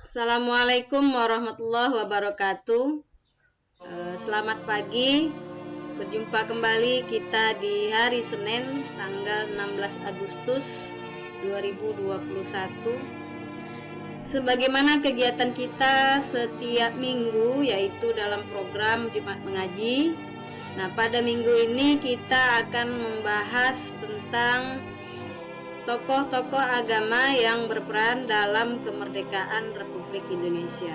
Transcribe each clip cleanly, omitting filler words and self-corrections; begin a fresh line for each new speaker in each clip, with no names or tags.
Assalamualaikum warahmatullahi wabarakatuh. Selamat pagi. Berjumpa kembali kita di hari Senin tanggal 16 Agustus 2021. Sebagaimana kegiatan kita setiap minggu, yaitu dalam program Jumat Mengaji. Nah, pada minggu ini kita akan membahas tentang tokoh-tokoh agama yang berperan dalam kemerdekaan Republik Indonesia.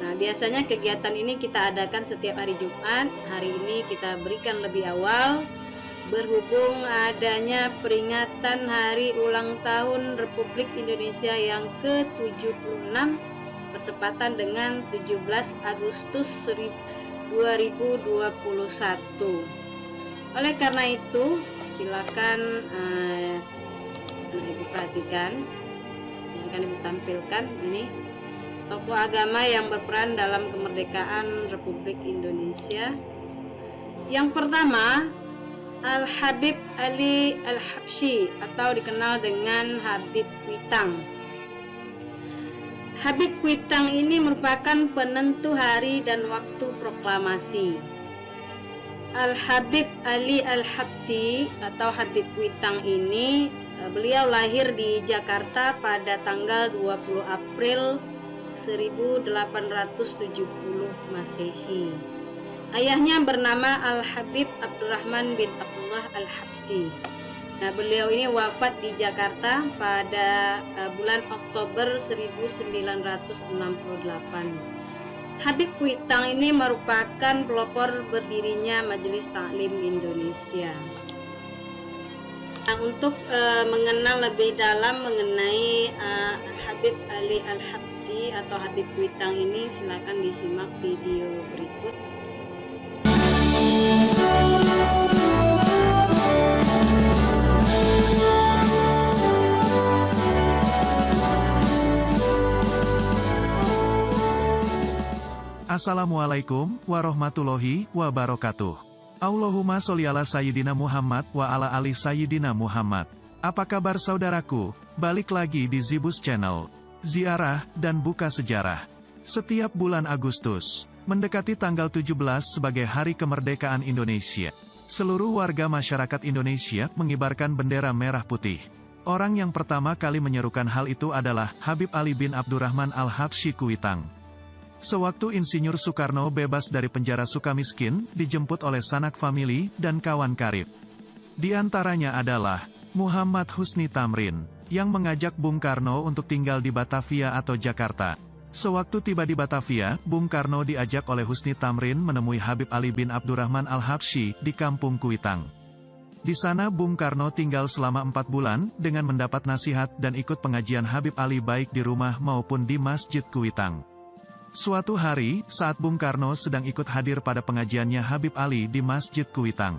Nah, biasanya kegiatan ini kita adakan setiap hari Jumat. Hari ini kita berikan lebih awal berhubung adanya peringatan hari ulang tahun Republik Indonesia yang ke-76 bertepatan dengan 17 Agustus 2021. Oleh karena itu, silakan Ibu perhatikan yang akan Ibu tampilkan ini tokoh agama yang berperan dalam kemerdekaan Republik Indonesia. Yang pertama, Al-Habib Ali Al-Habsyi atau dikenal dengan Habib Kuitang. Habib Kuitang ini merupakan penentu hari dan waktu proklamasi. Al-Habib Ali Al-Habsyi atau Habib Kuitang ini beliau lahir di Jakarta pada tanggal 20 April 1870 Masehi. Ayahnya bernama Al-Habib Abdurrahman bin Abdullah Al-Habsyi. Nah, beliau ini wafat di Jakarta pada bulan Oktober 1968. Habib Kuitang ini merupakan pelopor berdirinya Majelis Taklim Indonesia. Nah, untuk mengenal lebih dalam mengenai Habib Ali Al-Habsyi atau Habib Kuitang ini, silakan disimak video berikut.
Assalamualaikum warahmatullahi wabarakatuh. Allahumma sholli ala Sayyidina Muhammad wa ala ali Sayyidina Muhammad. Apa kabar saudaraku? Balik lagi di Zibus Channel. Ziarah dan buka sejarah. Setiap bulan Agustus, mendekati tanggal 17 sebagai Hari Kemerdekaan Indonesia, seluruh warga masyarakat Indonesia mengibarkan bendera merah putih. Orang yang pertama kali menyerukan hal itu adalah Habib Ali bin Abdurrahman Al-Habsyi Kuitang. Sewaktu Insinyur Soekarno bebas dari penjara Sukamiskin, dijemput oleh sanak famili dan kawan karib. Di antaranya adalah Muhammad Husni Tamrin, yang mengajak Bung Karno untuk tinggal di Batavia atau Jakarta. Sewaktu tiba di Batavia, Bung Karno diajak oleh Husni Tamrin menemui Habib Ali bin Abdurrahman Al-Habsyi di Kampung Kuitang. Di sana Bung Karno tinggal selama 4 bulan, dengan mendapat nasihat dan ikut pengajian Habib Ali baik di rumah maupun di Masjid Kuitang. Suatu hari, saat Bung Karno sedang ikut hadir pada pengajiannya Habib Ali di Masjid Kuitang,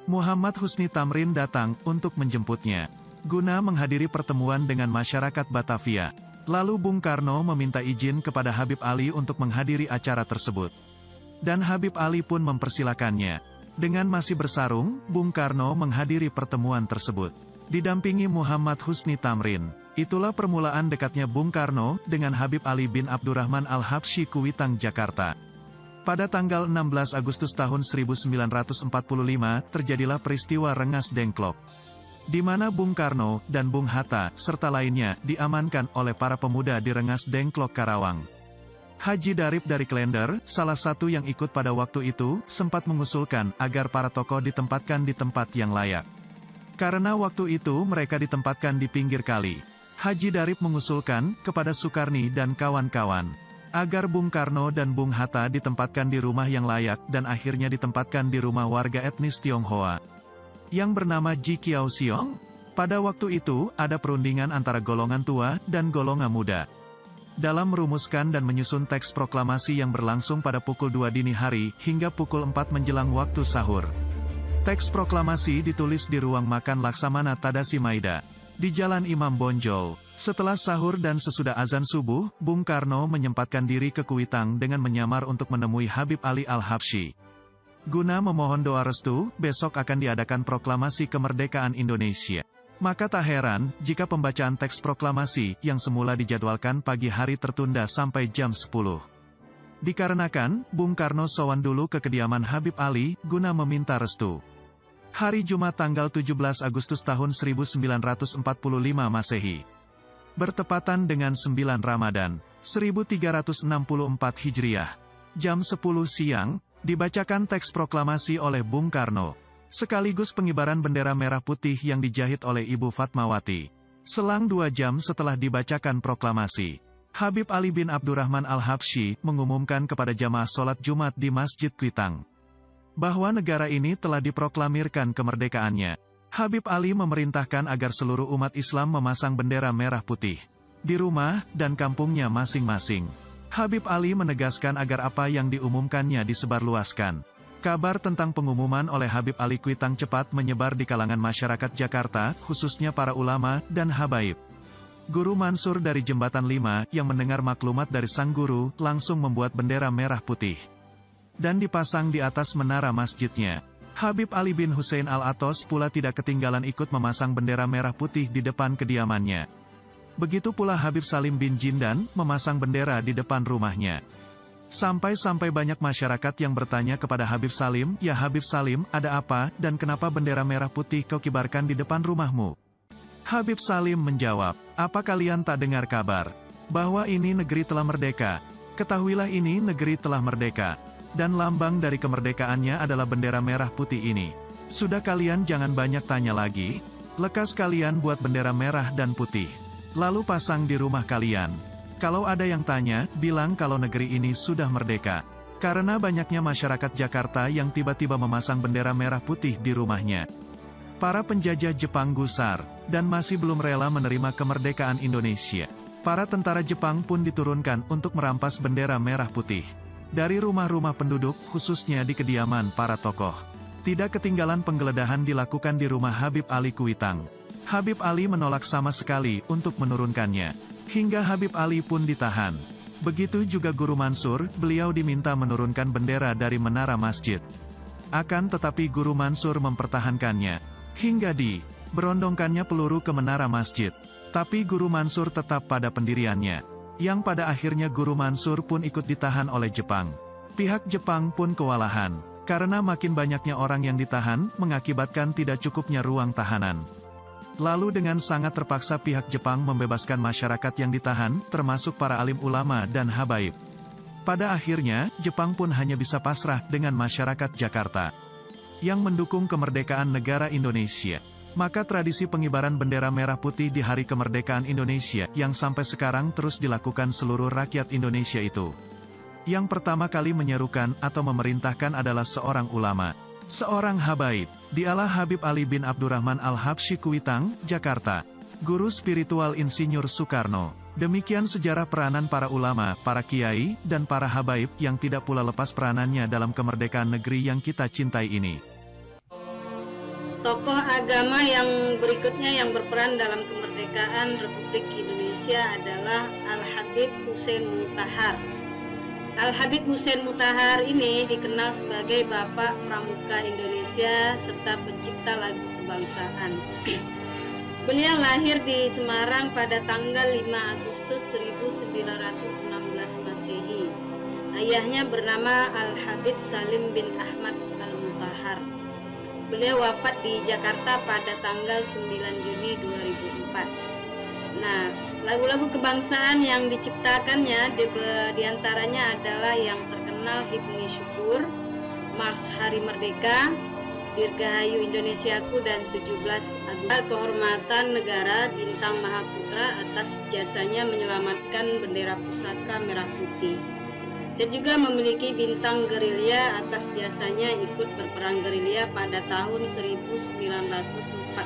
Muhammad Husni Tamrin datang untuk menjemputnya, guna menghadiri pertemuan dengan masyarakat Batavia. Lalu Bung Karno meminta izin kepada Habib Ali untuk menghadiri acara tersebut. Dan Habib Ali pun mempersilakannya. Dengan masih bersarung, Bung Karno menghadiri pertemuan tersebut, didampingi Muhammad Husni Tamrin. Itulah permulaan dekatnya Bung Karno dengan Habib Ali bin Abdurrahman Al-Habsyi Kuitang, Jakarta. Pada tanggal 16 Agustus tahun 1945, terjadilah peristiwa Rengas Dengklok, di mana Bung Karno dan Bung Hatta, serta lainnya, diamankan oleh para pemuda di Rengas Dengklok, Karawang. Haji Darip dari Klender, salah satu yang ikut pada waktu itu, sempat mengusulkan agar para tokoh ditempatkan di tempat yang layak. Karena waktu itu mereka ditempatkan di pinggir kali. Haji Darip mengusulkan kepada Sukarni dan kawan-kawan agar Bung Karno dan Bung Hatta ditempatkan di rumah yang layak, dan akhirnya ditempatkan di rumah warga etnis Tionghoa yang bernama Ji Kiao Siong. Pada waktu itu, ada perundingan antara golongan tua dan golongan muda dalam merumuskan dan menyusun teks proklamasi yang berlangsung pada pukul 2 dini hari hingga pukul 4 menjelang waktu sahur. Teks proklamasi ditulis di ruang makan Laksamana Tadasi Maida, di Jalan Imam Bonjol. Setelah sahur dan sesudah azan subuh, Bung Karno menyempatkan diri ke Kuitang dengan menyamar untuk menemui Habib Ali Al-Habsyi. Guna memohon doa restu, besok akan diadakan proklamasi kemerdekaan Indonesia. Maka tak heran, jika pembacaan teks proklamasi yang semula dijadwalkan pagi hari tertunda sampai jam 10. Dikarenakan, Bung Karno sowan dulu ke kediaman Habib Ali, guna meminta restu. Hari Jumat tanggal 17 Agustus tahun 1945 Masehi. Bertepatan dengan 9 Ramadan, 1364 Hijriah. Jam 10 siang, dibacakan teks proklamasi oleh Bung Karno. Sekaligus pengibaran bendera merah putih yang dijahit oleh Ibu Fatmawati. Selang 2 jam setelah dibacakan proklamasi, Habib Ali bin Abdurrahman Al-Habsyi mengumumkan kepada jamaah sholat Jumat di Masjid Kuitang bahwa negara ini telah diproklamirkan kemerdekaannya. Habib Ali memerintahkan agar seluruh umat Islam memasang bendera merah putih di rumah dan kampungnya masing-masing. Habib Ali menegaskan agar apa yang diumumkannya disebarluaskan. Kabar tentang pengumuman oleh Habib Ali Kuitang cepat menyebar di kalangan masyarakat Jakarta, khususnya para ulama dan habaib. Guru Mansur dari Jembatan 5 yang mendengar maklumat dari sang guru, langsung membuat bendera merah putih dan dipasang di atas menara masjidnya. Habib Ali bin Hussein Al-Atos pula tidak ketinggalan ikut memasang bendera merah putih di depan kediamannya. Begitu pula Habib Salim bin Jindan memasang bendera di depan rumahnya. Sampai-sampai banyak masyarakat yang bertanya kepada Habib Salim, "Ya Habib Salim, ada apa, dan kenapa bendera merah putih kau kibarkan di depan rumahmu?" Habib Salim menjawab, "Apa kalian tak dengar kabar bahwa ini negeri telah merdeka? Ketahuilah ini negeri telah merdeka, dan lambang dari kemerdekaannya adalah bendera merah putih ini. Sudah kalian jangan banyak tanya lagi, lekas kalian buat bendera merah dan putih, lalu pasang di rumah kalian. Kalau ada yang tanya, bilang kalau negeri ini sudah merdeka." Karena banyaknya masyarakat Jakarta yang tiba-tiba memasang bendera merah putih di rumahnya. Para penjajah Jepang gusar, dan masih belum rela menerima kemerdekaan Indonesia. Para tentara Jepang pun diturunkan untuk merampas bendera merah putih dari rumah-rumah penduduk, khususnya di kediaman para tokoh. Tidak ketinggalan penggeledahan dilakukan di rumah Habib Ali Kuitang. Habib Ali menolak sama sekali untuk menurunkannya. Hingga Habib Ali pun ditahan. Begitu juga Guru Mansur, beliau diminta menurunkan bendera dari menara masjid. Akan tetapi Guru Mansur mempertahankannya. Hingga berondongkannya peluru ke menara masjid. Tapi Guru Mansur tetap pada pendiriannya. Yang pada akhirnya Guru Mansur pun ikut ditahan oleh Jepang. Pihak Jepang pun kewalahan. Karena makin banyaknya orang yang ditahan, mengakibatkan tidak cukupnya ruang tahanan. Lalu dengan sangat terpaksa pihak Jepang membebaskan masyarakat yang ditahan, termasuk para alim ulama dan habaib. Pada akhirnya, Jepang pun hanya bisa pasrah dengan masyarakat Jakarta yang mendukung kemerdekaan negara Indonesia. Maka tradisi pengibaran bendera merah putih di Hari Kemerdekaan Indonesia yang sampai sekarang terus dilakukan seluruh rakyat Indonesia itu. Yang pertama kali menyerukan atau memerintahkan adalah seorang ulama, seorang habaib. Dialah Habib Ali bin Abdurrahman Al-Habsyi Kuitang, Jakarta. Guru spiritual Insinyur Soekarno. Demikian sejarah peranan para ulama, para kiai, dan para habaib yang tidak pula lepas peranannya dalam kemerdekaan negeri yang kita cintai ini.
Tokoh agama yang berikutnya yang berperan dalam kemerdekaan Republik Indonesia adalah Al-Habib Hussein Mutahar. Al-Habib Hussein Mutahar ini dikenal sebagai Bapak Pramuka Indonesia serta pencipta lagu kebangsaan. Beliau lahir di Semarang pada tanggal 5 Agustus 1916 Masehi. Ayahnya bernama Al-Habib Salim bin Ahmad Al-Mutahar. Beliau wafat di Jakarta pada tanggal 9 Juni 2004. Nah, lagu-lagu kebangsaan yang diciptakannya diantaranya adalah yang terkenal Himni Syukur, Mars Hari Merdeka, Dirgahayu Indonesiaku, dan 17 Agustus. Kehormatan Negara Bintang Mahaputra atas jasanya menyelamatkan bendera pusaka merah putih. Dan juga memiliki bintang gerilya atas jasanya ikut berperang gerilya pada tahun 1948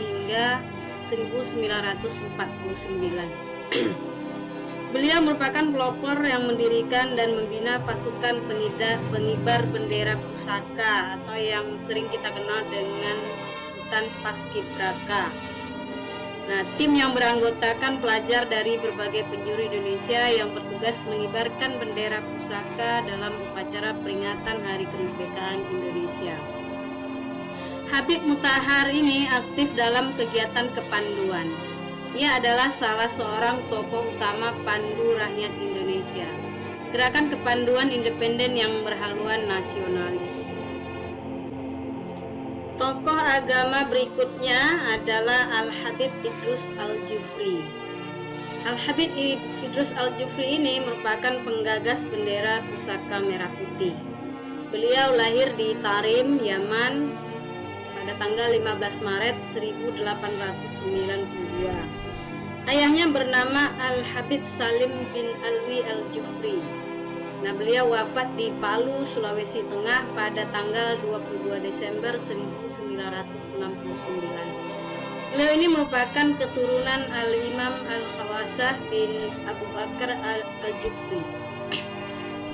hingga 1949. Beliau merupakan pelopor yang mendirikan dan membina pasukan pengibar bendera pusaka atau yang sering kita kenal dengan sebutan Paskibraka. Nah, tim yang beranggotakan pelajar dari berbagai penjuru Indonesia yang bertugas mengibarkan bendera pusaka dalam upacara peringatan Hari Kemerdekaan Indonesia. Habib Mutahar ini aktif dalam kegiatan kepanduan. Ia adalah salah seorang tokoh utama Pandu Rakyat Indonesia, gerakan kepanduan independen yang berhaluan nasionalis. Tokoh agama berikutnya adalah Al-Habib Idrus Al-Jufri. Al-Habib Idrus Al-Jufri ini merupakan penggagas bendera pusaka merah putih. Beliau lahir di Tarim, Yaman pada tanggal 15 Maret 1892. Ayahnya bernama Al-Habib Salim bin Alwi Al-Jufri. Nah, beliau wafat di Palu, Sulawesi Tengah pada tanggal 22 Desember 1969. Beliau ini merupakan keturunan Al-Imam Al-Khawasah bin Abu Bakar Al-Jufri.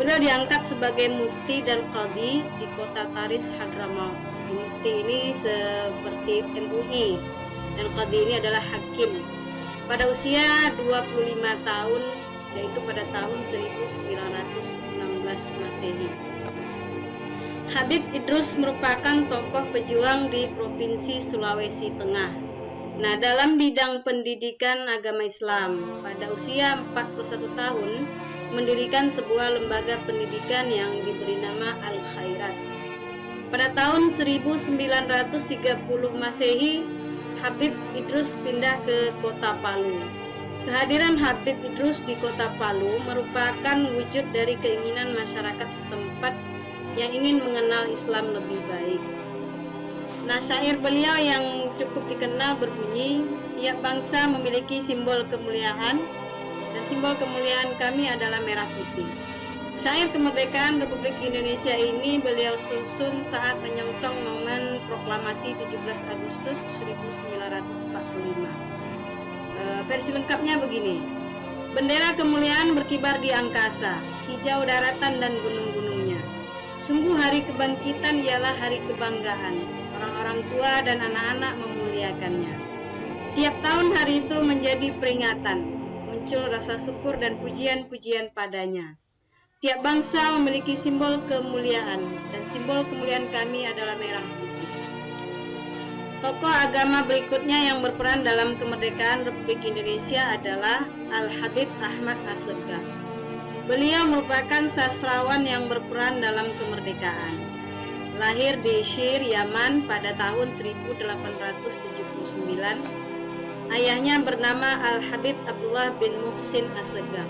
Beliau diangkat sebagai mufti dan qadhi di kota Taris, Hadramaut. Mufti ini seperti MUI dan qadhi ini adalah hakim. Pada usia 25 tahun, yaitu pada tahun 1916 Masehi. Habib Idrus merupakan tokoh pejuang di Provinsi Sulawesi Tengah. Nah, dalam bidang pendidikan agama Islam, pada usia 41 tahun, mendirikan sebuah lembaga pendidikan yang diberi nama Al-Khairat. Pada tahun 1930 Masehi, Habib Idrus pindah ke kota Palu. Kehadiran Habib Idrus di kota Palu merupakan wujud dari keinginan masyarakat setempat yang ingin mengenal Islam lebih baik. Nah, syair beliau yang cukup dikenal berbunyi, tiap bangsa memiliki simbol kemuliaan, dan simbol kemuliaan kami adalah merah putih. Syair kemerdekaan Republik Indonesia ini beliau susun saat menyongsong momen proklamasi 17 Agustus 1945. Versi lengkapnya begini. Bendera kemuliaan berkibar di angkasa, hijau daratan dan gunung-gunungnya. Sungguh hari kebangkitan ialah hari kebanggaan. Orang-orang tua dan anak-anak memuliakannya. Tiap tahun hari itu menjadi peringatan. Muncul rasa syukur dan pujian-pujian padanya. Tiap bangsa memiliki simbol kemuliaan, dan simbol kemuliaan kami adalah merah putih. Tokoh agama berikutnya yang berperan dalam kemerdekaan Republik Indonesia adalah Al-Habib Ahmad Assegaf. Beliau merupakan sastrawan yang berperan dalam kemerdekaan. Lahir di Shir, Yaman pada tahun 1879. Ayahnya bernama Al-Habib Abdullah bin Muhsin Assegaf.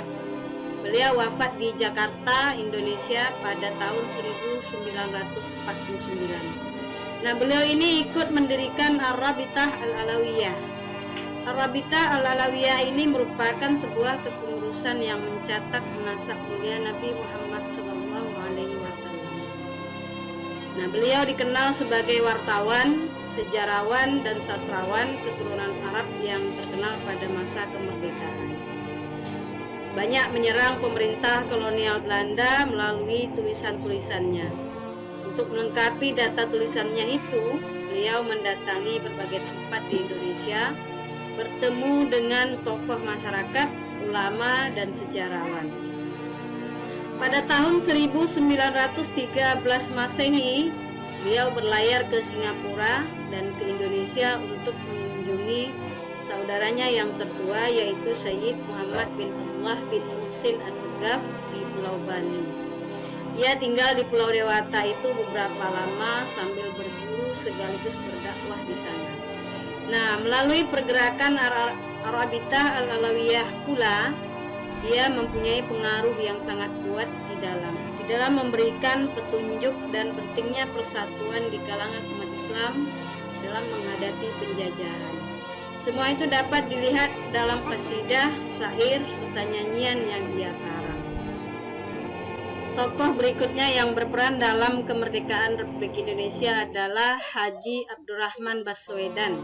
Beliau wafat di Jakarta, Indonesia pada tahun 1949. Nah, beliau ini ikut mendirikan Ar-Rabitah Al-Alawiyah. Ar-Rabitah Al-Alawiyah ini merupakan sebuah kepengurusan yang mencatat nasab mulia Nabi Muhammad SAW. Nah, beliau dikenal sebagai wartawan, sejarawan, dan sastrawan keturunan Arab yang terkenal pada masa kemerdekaan. Banyak menyerang pemerintah kolonial Belanda melalui tulisan-tulisannya. Untuk melengkapi data tulisannya itu, beliau mendatangi berbagai tempat di Indonesia, bertemu dengan tokoh masyarakat, ulama, dan sejarawan. Pada tahun 1913 Masehi, beliau berlayar ke Singapura dan ke Indonesia untuk mengunjungi saudaranya yang tertua, yaitu Sayyid Muhammad bin Abdullah bin Muhsin Assegaf di Pulau Bali. Ia tinggal di Pulau Dewata itu beberapa lama sambil berburu sekaligus berdakwah di sana. Nah, melalui pergerakan Ar-Rabitah Al-Alawiyah pula, ia mempunyai pengaruh yang sangat kuat di dalam memberikan petunjuk dan pentingnya persatuan di kalangan umat Islam dalam menghadapi penjajahan. Semua itu dapat dilihat dalam qasidah, syair, serta nyanyian yang ia karang. Tokoh berikutnya yang berperan dalam kemerdekaan Republik Indonesia adalah Haji Abdurrahman Baswedan.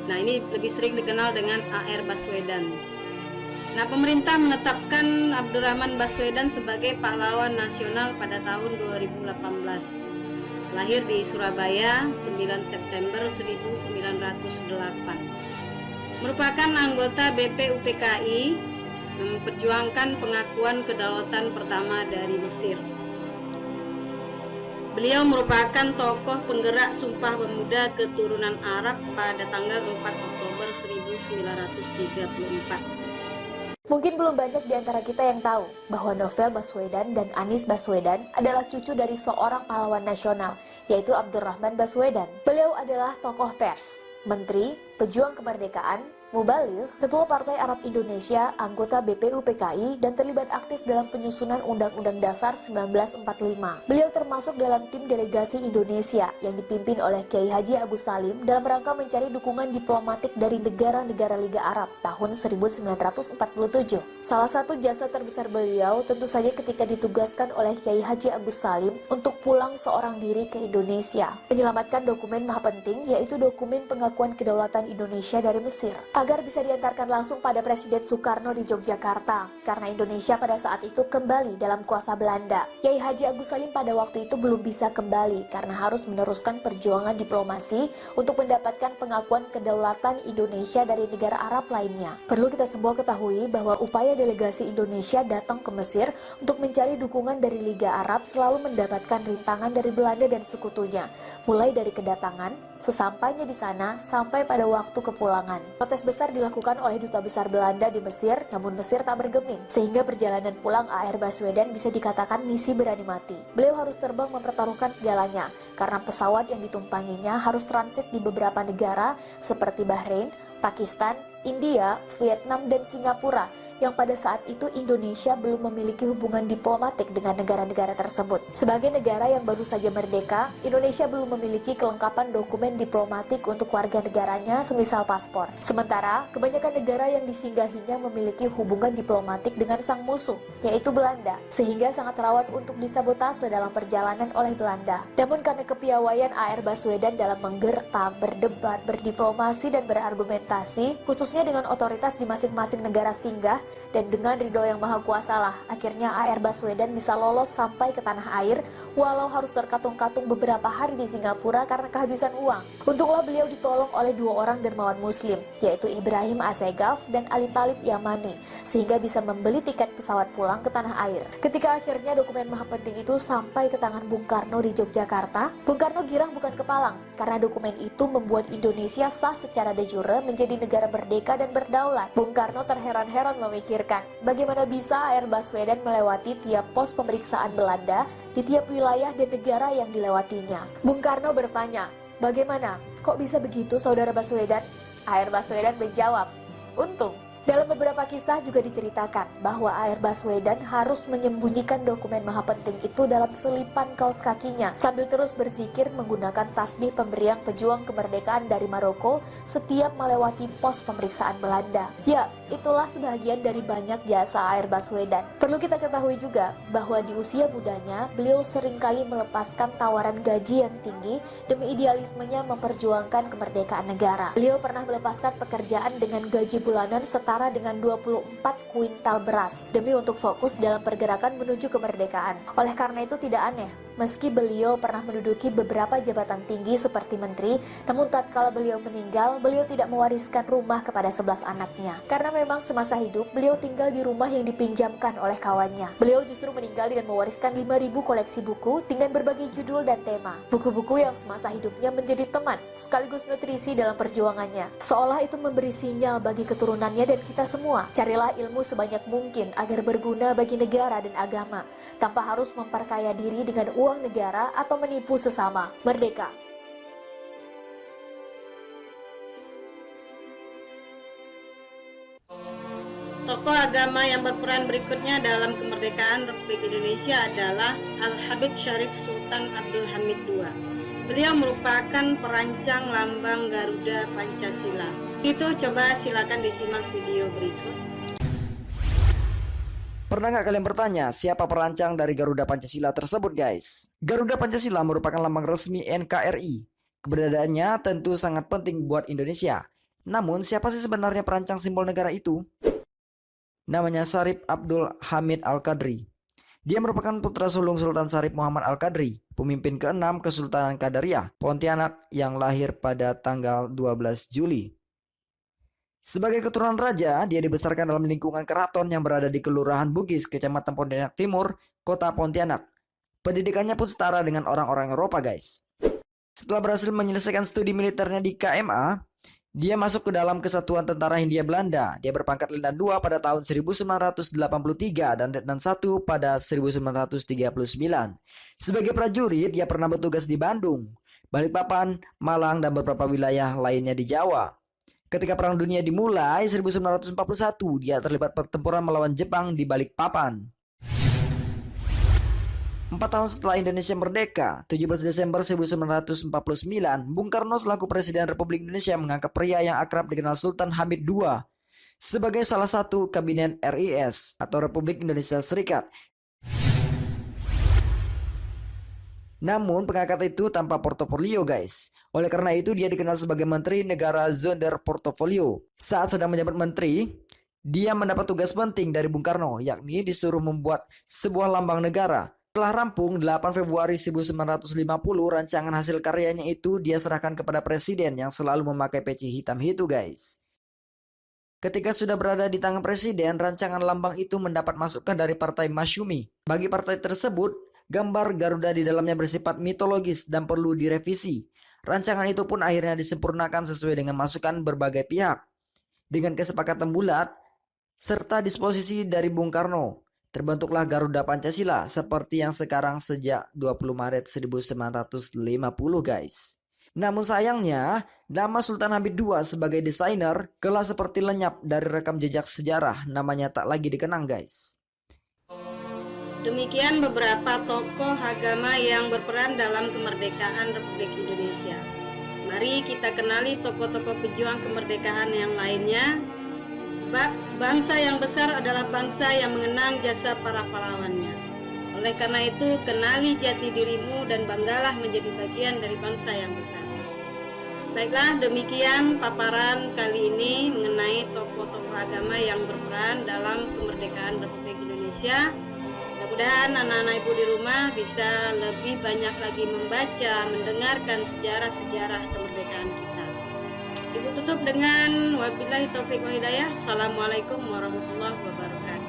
Nah, ini lebih sering dikenal dengan A.R. Baswedan. Nah, pemerintah menetapkan Abdurrahman Baswedan sebagai pahlawan nasional pada tahun 2018. Lahir di Surabaya, 9 September 1908. Merupakan anggota BPUPKI, memperjuangkan pengakuan kedaulatan pertama dari Mesir. Beliau merupakan tokoh penggerak Sumpah Pemuda keturunan Arab pada tanggal 4 Oktober 1934.
Mungkin belum banyak di antara kita yang tahu bahwa Novel Baswedan dan Anies Baswedan adalah cucu dari seorang pahlawan nasional, yaitu Abdurrahman Baswedan. Beliau adalah tokoh pers, menteri, pejuang kemerdekaan, mubaligh, ketua Partai Arab Indonesia, anggota BPU PKI, dan terlibat aktif dalam penyusunan Undang-Undang Dasar 1945. Beliau termasuk dalam tim delegasi Indonesia yang dipimpin oleh Kiai Haji Agus Salim dalam rangka mencari dukungan diplomatik dari negara-negara Liga Arab tahun 1947. Salah satu jasa terbesar beliau tentu saja ketika ditugaskan oleh Kiai Haji Agus Salim untuk pulang seorang diri ke Indonesia, menyelamatkan dokumen maha penting, yaitu dokumen pengakuan kedaulatan Indonesia dari Mesir, agar bisa diantarkan langsung pada Presiden Soekarno di Yogyakarta, karena Indonesia pada saat itu kembali dalam kuasa Belanda. Kiai Haji Agus Salim pada waktu itu belum bisa kembali karena harus meneruskan perjuangan diplomasi untuk mendapatkan pengakuan kedaulatan Indonesia dari negara Arab lainnya. Perlu kita semua ketahui bahwa upaya delegasi Indonesia datang ke Mesir untuk mencari dukungan dari Liga Arab selalu mendapatkan rintangan dari Belanda dan sekutunya, mulai dari kedatangan, sesampainya di sana, sampai pada waktu kepulangan. Protes besar dilakukan oleh Duta Besar Belanda di Mesir, namun Mesir tak bergeming, sehingga perjalanan pulang A.R. Baswedan bisa dikatakan misi berani mati. Beliau harus terbang mempertaruhkan segalanya, karena pesawat yang ditumpanginya harus transit di beberapa negara seperti Bahrain, Pakistan, India, Vietnam, dan Singapura, yang pada saat itu Indonesia belum memiliki hubungan diplomatik dengan negara-negara tersebut. Sebagai negara yang baru saja merdeka, Indonesia belum memiliki kelengkapan dokumen diplomatik untuk warga negaranya, semisal paspor. Sementara, kebanyakan negara yang disinggahinya memiliki hubungan diplomatik dengan sang musuh, yaitu Belanda, sehingga sangat rawan untuk disabotase dalam perjalanan oleh Belanda. Namun karena kepiawaian A.R. Baswedan dalam menggerta, berdebat, berdiplomasi, dan berargumentasi, khususnya dengan otoritas di masing-masing negara singgah, dan dengan ridho yang maha kuasa lah, akhirnya A.R. Baswedan bisa lolos sampai ke tanah air, walau harus terkatung-katung beberapa hari di Singapura karena kehabisan uang. Untunglah beliau ditolong oleh dua orang dermawan muslim, yaitu Ibrahim Assegaf dan Ali Talib Yamani, sehingga bisa membeli tiket pesawat pulang ke tanah air. Ketika akhirnya dokumen maha penting itu sampai ke tangan Bung Karno di Yogyakarta, Bung Karno girang bukan kepalang, karena dokumen itu membuat Indonesia sah secara de jure menjadi negara merdeka dan berdaulat. Bung Karno terheran-heran memikirkan bagaimana bisa A.R. Baswedan melewati tiap pos pemeriksaan Belanda di tiap wilayah dan negara yang dilewatinya. Bung Karno bertanya, "Bagaimana? Kok bisa begitu, Saudara Baswedan?" A.R. Baswedan menjawab, "Untung." Dalam beberapa kisah juga diceritakan bahwa A.R. Baswedan harus menyembunyikan dokumen maha penting itu dalam selipan kaos kakinya, sambil terus berzikir menggunakan tasbih pemberian pejuang kemerdekaan dari Maroko setiap melewati pos pemeriksaan Belanda. Ya, itulah sebahagian dari banyak jasa A.R. Baswedan. Perlu kita ketahui juga bahwa di usia mudanya, beliau seringkali melepaskan tawaran gaji yang tinggi demi idealismenya memperjuangkan kemerdekaan negara. Beliau pernah melepaskan pekerjaan dengan gaji bulanan setara dengan 24 kuintal beras demi untuk fokus dalam pergerakan menuju kemerdekaan. Oleh karena itu tidak aneh, meski beliau pernah menduduki beberapa jabatan tinggi seperti menteri, namun tatkala beliau meninggal, beliau tidak mewariskan rumah kepada 11 anaknya. Karena memang semasa hidup, beliau tinggal di rumah yang dipinjamkan oleh kawannya. Beliau justru meninggal dengan mewariskan 5.000 koleksi buku dengan berbagai judul dan tema. Buku-buku yang semasa hidupnya menjadi teman, sekaligus nutrisi dalam perjuangannya. Seolah itu memberi sinyal bagi keturunannya dan kita semua. Carilah ilmu sebanyak mungkin agar berguna bagi negara dan agama, tanpa harus memperkaya diri dengan uang negara atau menipu sesama. Merdeka!
Tokoh agama yang berperan berikutnya dalam kemerdekaan Republik Indonesia adalah Al-Habib Syarif Sultan Abdul Hamid II. Beliau merupakan perancang lambang Garuda Pancasila. Itu coba silakan disimak video berikut.
Pernah nggak kalian bertanya siapa perancang dari Garuda Pancasila tersebut, guys? Garuda Pancasila merupakan lambang resmi NKRI. Keberadaannya tentu sangat penting buat Indonesia. Namun siapa sih sebenarnya perancang simbol negara itu? Namanya Syarif Abdul Hamid Al-Qadri. Dia merupakan putra sulung Sultan Syarif Muhammad Al-Qadri, pemimpin ke-6 Kesultanan Qadariyah, Pontianak yang lahir pada tanggal 12 Juli. Sebagai keturunan raja, dia dibesarkan dalam lingkungan keraton yang berada di Kelurahan Bugis, Kecamatan Pontianak Timur, Kota Pontianak. Pendidikannya pun setara dengan orang-orang Eropa, guys. Setelah berhasil menyelesaikan studi militernya di KMA, dia masuk ke dalam Kesatuan Tentara Hindia Belanda. Dia berpangkat Letnan 2 pada tahun 1983 dan Letnan 1 pada 1939. Sebagai prajurit, dia pernah bertugas di Bandung, Balikpapan, Malang, dan beberapa wilayah lainnya di Jawa. Ketika Perang Dunia dimulai 1941, dia terlibat pertempuran melawan Jepang di Balikpapan. 4 tahun setelah Indonesia merdeka, 17 Desember 1949, Bung Karno selaku Presiden Republik Indonesia mengangkat pria yang akrab dikenal Sultan Hamid II sebagai salah satu kabinet RIS atau Republik Indonesia Serikat. Namun pengangkat itu tanpa portofolio, guys. Oleh karena itu dia dikenal sebagai Menteri Negara Zonder Portofolio. Saat sedang menjabat menteri, dia mendapat tugas penting dari Bung Karno, yakni disuruh membuat sebuah lambang negara. Setelah rampung 8 Februari 1950, rancangan hasil karyanya itu dia serahkan kepada presiden yang selalu memakai peci hitam itu, guys. Ketika sudah berada di tangan presiden, rancangan lambang itu mendapat masukan dari Partai Masyumi. Bagi partai tersebut, gambar Garuda di dalamnya bersifat mitologis dan perlu direvisi. Rancangan itu pun akhirnya disempurnakan sesuai dengan masukan berbagai pihak. Dengan kesepakatan bulat serta disposisi dari Bung Karno, terbentuklah Garuda Pancasila seperti yang sekarang sejak 20 Maret 1950, guys. Namun sayangnya, nama Sultan Hamid II sebagai desainer telah seperti lenyap dari rekam jejak sejarah, namanya tak lagi dikenang, guys.
Demikian beberapa tokoh agama yang berperan dalam kemerdekaan Republik Indonesia. Mari kita kenali tokoh-tokoh pejuang kemerdekaan yang lainnya. Sebab bangsa yang besar adalah bangsa yang mengenang jasa para pahlawannya. Oleh karena itu, kenali jati dirimu dan banggalah menjadi bagian dari bangsa yang besar. Baiklah, demikian paparan kali ini mengenai tokoh-tokoh agama yang berperan dalam kemerdekaan Republik Indonesia. Mudah-mudahan anak-anak ibu di rumah bisa lebih banyak lagi membaca, mendengarkan sejarah-sejarah kemerdekaan kita. Ibu tutup dengan wabillahi taufiq wal hidayah. Assalamualaikum warahmatullahi wabarakatuh.